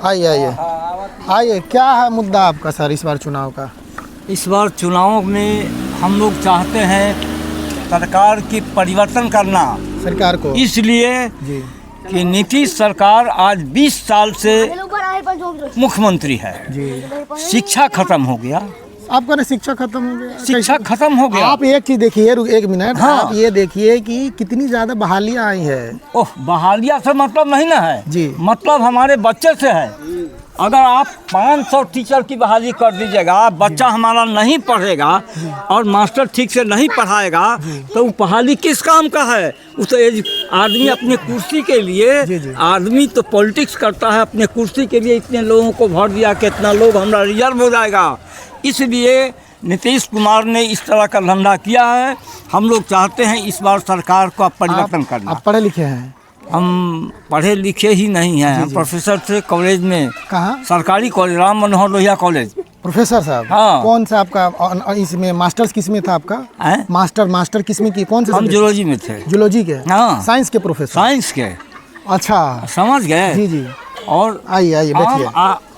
आइए आइए आइए, क्या है मुद्दा आपका सर इस बार चुनाव का? इस बार चुनाव में हम लोग चाहते हैं सरकार की परिवर्तन करना, सरकार को इसलिए जी कि नीतीश सरकार आज 20 साल से मुख्यमंत्री है। जी। शिक्षा खत्म हो गया, आपका ना शिक्षा खत्म हो गया? शिक्षा खत्म हो गया। आप एक चीज देखिए, एक मिनट, हाँ। आप ये देखिए कि कितनी ज्यादा बहालियां आई है। ओह, बहालिया से मतलब नहीं ना है जी। मतलब हमारे बच्चे से है। अगर आप 500 टीचर की बहाली कर दीजिएगा, बच्चा हमारा नहीं पढ़ेगा और मास्टर ठीक से नहीं पढ़ाएगा तो वो बहाली किस काम का है? उस आदमी अपने कुर्सी के लिए, जी। आदमी तो पॉलिटिक्स करता है अपने कुर्सी के लिए। इतने लोगों को वोट दिया, कितना लोग हमारा रिजर्व हो जाएगा। इसलिए नीतीश कुमार ने इस तरह का धंधा किया है। हम लोग चाहते हैं इस बार सरकार को परिवर्तन करना। आप पढ़े लिखे हैं? हम पढ़े लिखे ही नहीं हैं, हम प्रोफेसर थे कॉलेज में। कहाँ? सरकारी college, Ram Manohar Lohia college. Professor साहब? हाँ। कौन सा आपका इसमें मास्टर्स किस में था आपका? हैं? मास्टर किस में की? कौन से? हम जूलॉजी में थे। जूलॉजी के? हाँ। साइंस के प्रोफेसर? साइंस के। अच्छा, समझ गए? जी जी। और आइए बैठिए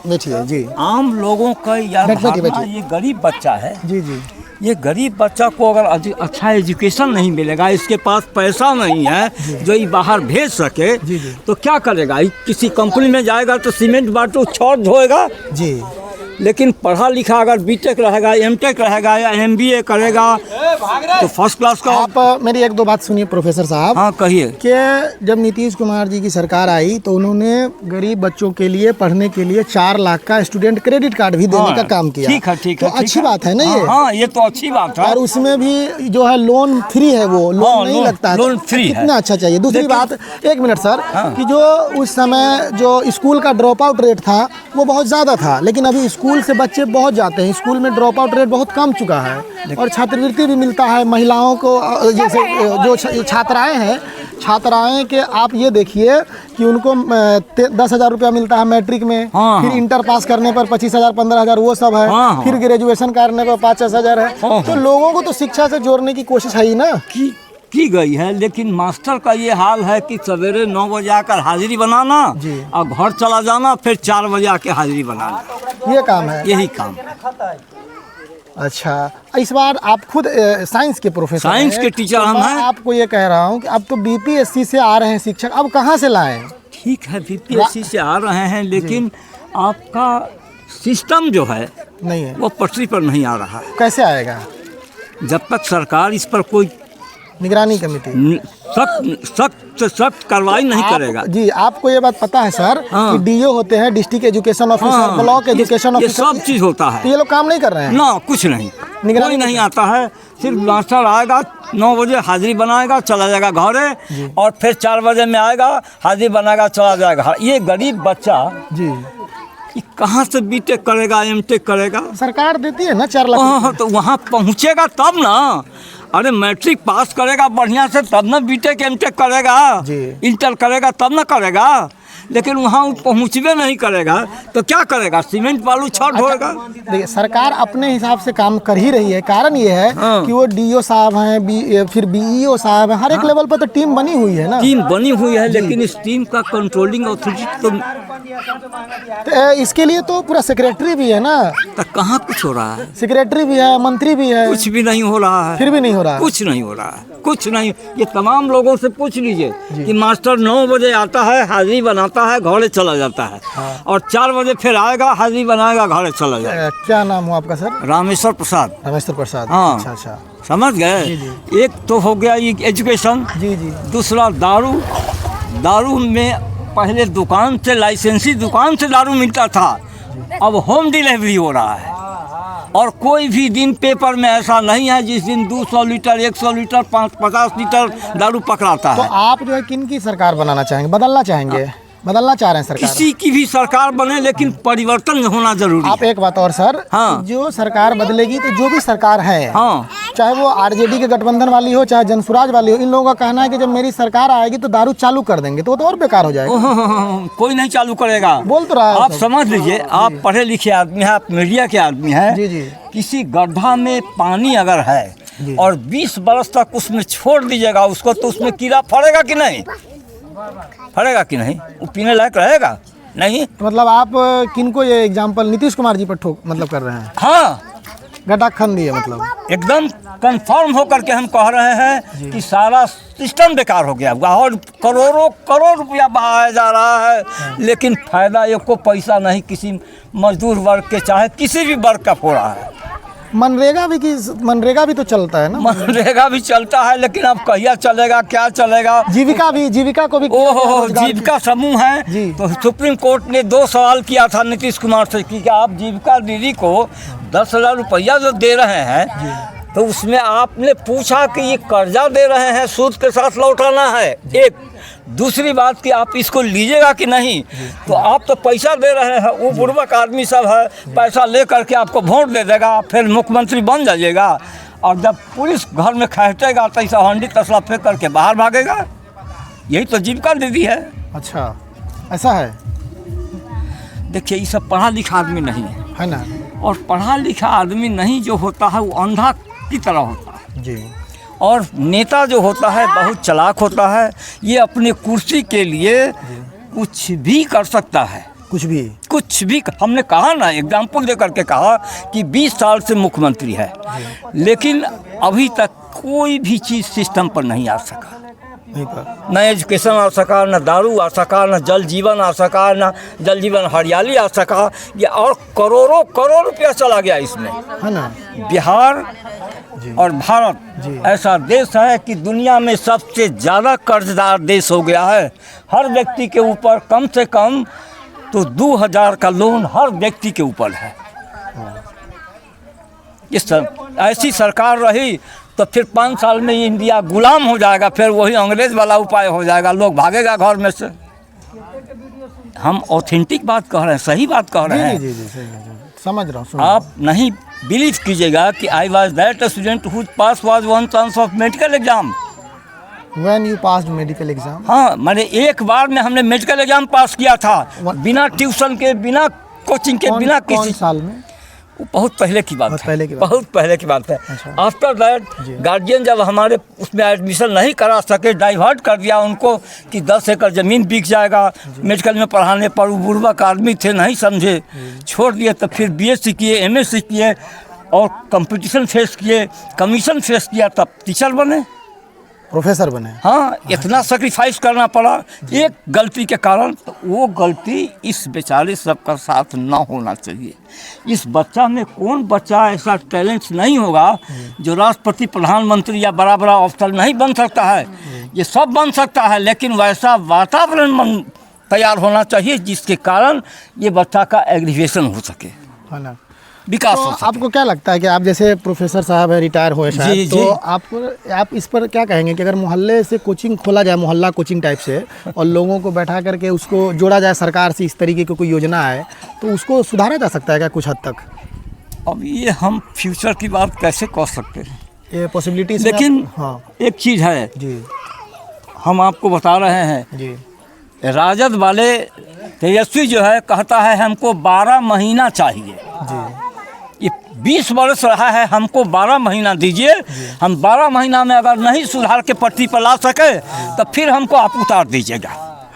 बैठिए जी। आम लोगों का यार बैठिए। धारणा, ये गरीब बच्चा है। जी जी। ये गरीब बच्चा को अगर अच्छा एजुकेशन नहीं मिलेगा, इसके पास पैसा नहीं है जो ये बाहर भेज सके, जी। तो क्या करेगा? किसी कंपनी में जाएगा तो सीमेंट बाटू छड़ धोएगा जी। लेकिन पढ़ा लिखा अगर बीटेक रहेगा, एमटेक रहेगा या एमबीए करेगा तो फर्स्ट क्लास का। आप मेरी एक दो बात सुनिए प्रोफेसर साहब। हाँ, कहिए। कि जब नीतीश कुमार जी की सरकार आई तो उन्होंने गरीब बच्चों के लिए पढ़ने के लिए 4 लाख का स्टूडेंट क्रेडिट कार्ड भी देने का काम किया। ठीक है। तो अच्छी बात है ना ये? हाँ, ये तो अच्छी बात है। और उसमें भी जो है लोन फ्री है, वो लोन नहीं लगता है। लोन फ्री है। कितना अच्छा चाहिए। दूसरी बात, एक मिनट सर, कि जो उस समय जो स्कूल का ड्रॉप आउट रेट था वो बहुत ज़्यादा था, लेकिन अभी स्कूल से बच्चे बहुत जाते हैं, स्कूल में ड्रॉप आउट रेट बहुत कम चुका है और छात्रवृत्ति भी मिलता है महिलाओं को। जैसे जो छात्राएं के आप ये देखिए कि उनको 10,000 रुपया मिलता है मैट्रिक में। हाँ। फिर इंटर पास करने पर 25,000 15,000 वो सब है। हाँ। फिर ग्रेजुएशन करने पर 5,000 है। हाँ। तो लोगों को तो शिक्षा से जोड़ने की कोशिश है ही ना की गई है। लेकिन मास्टर का ये हाल है कि सवेरे 9 बजे आकर हाजिरी बनाना जी। और घर चला जाना, फिर 4 बजे आके हाजिरी बनाना, ये काम है। यही काम। अच्छा, इस बार आप खुद साइंस के प्रोफेसर साइंस हैं, के टीचर तो हम मैं हैं। आपको ये कह रहा हूँ कि अब तो बीपीएससी से आ रहे हैं शिक्षक, अब कहाँ से लाएं? ठीक है, बीपीएससी से आ रहे हैं, लेकिन आपका सिस्टम जो है नहीं है, वो पटरी पर नहीं आ रहा है। कैसे आएगा? जब तक सरकार इस पर कोई निगरानी कमेटी सख्त कार्रवाई नहीं करेगा। जी, आपको ये बात पता है सर हाँ। कि डीओ होते हैं, डिस्ट्रिक्ट एजुकेशन ऑफिसर, हाँ। ब्लॉक एजुकेशन ये ऑफिसर, सब चीज़ होता है। तो ये लोग काम नहीं कर रहे हैं ना, कुछ नहीं, निगरानी कोई नहीं आता है। सिर्फ मास्टर आएगा 9 बजे हाजिरी बनाएगा, चला जाएगा घरे, और फिर 4 बजे में आएगा, हाजिरी बनाएगा, चला जाएगा। ये गरीब बच्चा जी कहाँ से बीटेक करेगा, एमटेक करेगा? सरकार देती है ना 4 लाख। हाँ, तो वहाँ पहुँचेगा तब ना। अरे मैट्रिक पास करेगा बढ़िया से तब ना बीटेक एमटेक करेगा, इंटर करेगा तब ना करेगा। लेकिन वहाँ पहुँचवे नहीं करेगा तो क्या करेगा? सीमेंट बालू छड़ ढोएगा। देखिए, सरकार अपने हिसाब से काम कर ही रही है। कारण ये है कि वो डीओ साहब हैं, फिर बीईओ साहब हैं, हर एक लेवल पर तो टीम बनी हुई है ना। टीम बनी हुई है, लेकिन इस टीम का कंट्रोलिंग अथॉरिटी तो इसके लिए तो पूरा सेक्रेटरी भी है ना। तो कहाँ कुछ हो रहा है? सेक्रेटरी भी है, मंत्री भी है, कुछ भी नहीं हो रहा है। फिर भी नहीं हो रहा है। कुछ नहीं हो रहा है, कुछ नहीं। ये तमाम लोगों से पूछ लीजिए कि मास्टर 9 बजे आता है, हाजिरी बनाता है, घरे चला जाता है, और 4 बजे फिर आएगा, हाजिरी बनाएगा, घरे चला जाएगा। क्या नाम हुआ आपका सर? रामेश्वर प्रसाद। रामेश्वर प्रसाद। हाँ। अच्छा, समझ गए। एक तो हो गया ये एजुकेशन। जी। दूसरा दारू में पहले दुकान से, लाइसेंसी दुकान से दारू मिलता था, अब होम डिलीवरी हो रहा है। और कोई भी दिन पेपर में ऐसा नहीं है जिस दिन 200 लीटर, 100 लीटर, 50 लीटर दारू पकड़ाता तो है। आप जो है किन की सरकार बनाना चाहेंगे, बदलना चाहेंगे? बदलना चाह रहे हैं सरकार? किसी की भी सरकार बने, लेकिन परिवर्तन होना जरूरी आप है। एक बात और सर, हाँ। जो सरकार बदलेगी तो जो भी सरकार है, हाँ, चाहे वो आरजेडी के गठबंधन वाली हो, चाहे जनसुराज वाली हो, इन लोगों का कहना है कि जब मेरी सरकार आएगी तो दारू चालू कर देंगे, तो वो तो और बेकार हो जाएगा। कोई नहीं चालू करेगा। बोल तो रहा है आप समझ लीजिए, आप पढ़े लिखे आदमी हैं, आप मीडिया के आदमी हैं। जी। किसी गड्ढा में पानी अगर है और 20 बरस तक उसमें छोड़ दीजिएगा उसको, तो उसमें कीड़ा फड़ेगा कि नहीं? फड़ेगा कि नहीं? वो पीने लायक रहेगा? नहीं। मतलब आप किनको ये एग्जाम्पल नीतीश कुमार जी पर ठोक मतलब कर रहे हैं? हाँ, गटाखन दिए मतलब एकदम कंफर्म होकर के हम कह रहे हैं कि सारा सिस्टम बेकार हो गया और करोड़ों करोड़ रुपया बहाया जा रहा है, लेकिन फायदा एक को पैसा नहीं किसी मजदूर वर्ग के चाहे किसी भी वर्ग का हो रहा है। मनरेगा भी तो चलता है ना? मनरेगा भी चलता है, लेकिन अब कहिया चलेगा, क्या चलेगा? जीविका को भी ओहो, जीविका समूह है जी। तो सुप्रीम कोर्ट ने 2 सवाल किया था नीतीश कुमार से कि आप जीविका दीदी को 10,000 रुपया जो दे रहे हैं तो उसमें आपने पूछा कि ये कर्जा दे रहे हैं, सूद के साथ लौटाना है, एक। दूसरी बात कि आप इसको लीजिएगा कि नहीं, तो आप तो पैसा दे रहे हैं, वो बुर्बक आदमी सब है, पैसा ले करके आपको वोट दे देगा, फिर मुख्यमंत्री बन जाइएगा, और जब पुलिस घर में खहटेगा तो ऐसा हंडी तसला फेंक करके बाहर भागेगा। यही तो जीविका दीदी है। अच्छा, ऐसा है? देखिए, ये सब पढ़ा लिखा आदमी नहीं है ना? और पढ़ा लिखा आदमी नहीं जो होता है वो अंधा की तरह होता है जी। और नेता जो होता है बहुत चालाक होता है, ये अपनी कुर्सी के लिए कुछ भी कर सकता है, कुछ भी। हमने कहा ना, एग्जाम्पल दे करके कहा कि 20 साल से मुख्यमंत्री है, लेकिन अभी तक कोई भी चीज़ सिस्टम पर नहीं आ सका। न एजुकेशन आ सका, न दारू आ सका, न जल जीवन आ सका, न जल जीवन हरियाली आ सका, ये और करोड़ों करोड़ रुपया चला गया इसमें, है ना? बिहार और भारत ऐसा देश है कि दुनिया में सबसे ज़्यादा कर्जदार देश हो गया है। हर व्यक्ति के ऊपर कम से कम तो 2000 का लोन हर व्यक्ति के ऊपर है। ऐसी सरकार रही तो फिर 5 साल में इंडिया गुलाम हो जाएगा, फिर वही अंग्रेज वाला उपाय हो जाएगा, लोग भागेगा घर में से। हम ऑथेंटिक बात कह रहे हैं, सही बात कह रहे हैं। जी, समझ रहा हूँ। आप नहीं बिलीव कीजिएगा कि I was that student who pass was 1 chance of medical exam. When you passed medical exam? हाँ, मैंने एक बार में हमने मेडिकल एग्जाम पास किया था, बिना ट्यूशन के, बिना कोचिंग के, बिना किसी। कौन साल में? वो बहुत पहले की बात है, बहुत पहले की बात है। आफ्टर दैट गार्जियन जब हमारे उसमें एडमिशन नहीं करा सके, डाइवर्ट कर दिया उनको कि 10 एकड़ ज़मीन बिक जाएगा मेडिकल में पढ़ाने पर, वो बुर्बक आदमी थे, नहीं समझे, छोड़ दिए। तब फिर BSc किए, MSc किए और कंपटीशन फेस किए, कमीशन फेस किया, तब टीचर बने, प्रोफेसर बने। हाँ, इतना सेक्रीफाइस करना पड़ा एक गलती के कारण। तो वो गलती इस बेचारे सबका साथ ना होना चाहिए। इस बच्चा में कौन बच्चा ऐसा टैलेंट नहीं होगा जो राष्ट्रपति, प्रधानमंत्री या बड़ा बड़ा अफसर नहीं बन सकता है? ये सब बन सकता है, लेकिन वैसा वातावरण तैयार होना चाहिए जिसके कारण ये बच्चा का एग्रीवेशन हो सके, है ना, विकास तो हो सके। आपको क्या लगता है कि आप जैसे प्रोफेसर साहब है, रिटायर हुए शायद, तो आप इस पर क्या कहेंगे कि अगर मोहल्ले से कोचिंग खोला जाए, मोहल्ला कोचिंग टाइप से, और लोगों को बैठा करके उसको जोड़ा जाए सरकार से, इस तरीके की कोई योजना है, तो उसको सुधारा जा सकता है क्या कुछ हद तक? अब ये हम फ्यूचर की बात कैसे कह सकते हैं, ये पॉसिबिलिटीज। लेकिन हाँ, एक चीज़ है जी, हम आपको बता रहे हैं जी, राजद वाले तेजस्वी जो है कहता है हमको 12 महीना चाहिए जी। ये 20 वर्ष रहा है, हमको 12 महीना दीजिए, हम 12 महीना में अगर नहीं सुधार के पटरी पर ला सके तो फिर हमको आप उतार दीजिएगा,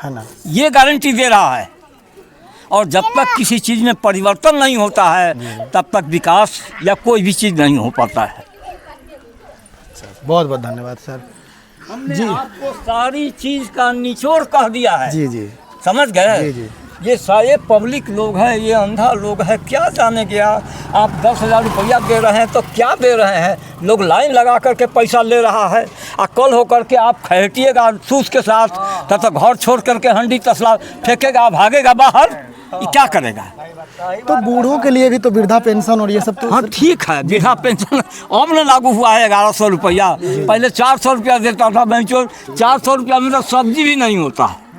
है ना? ये गारंटी दे रहा है। और जब तक किसी चीज़ में परिवर्तन नहीं होता है तब तक विकास या कोई भी चीज़ नहीं हो पाता है। बहुत बहुत धन्यवाद सर। हमने आपको सारी चीज़ का निचोड़ कह दिया है। जी जी, समझ गए? जी जी। ये सारे पब्लिक लोग हैं, ये अंधा लोग है, क्या जाने गया। आप 10,000 रुपया दे रहे हैं तो क्या दे रहे हैं? लोग लाइन लगा करके पैसा ले रहा है, और कल होकर के आप खहटिएगा सूस के साथ, तब तक घर छोड़ करके हंडी तसला फेंकेगा, भागेगा बाहर, ये क्या करेगा? तो बूढ़ों के लिए भी तो वृद्धा पेंशन और ये सब तो। हाँ ठीक है, वृद्धा पेंशन अब न लागू हुआ है 1100 रुपया, पहले 400 रुपया देता था बेंचोर, 400 रुपया में तो सब्जी भी नहीं होता।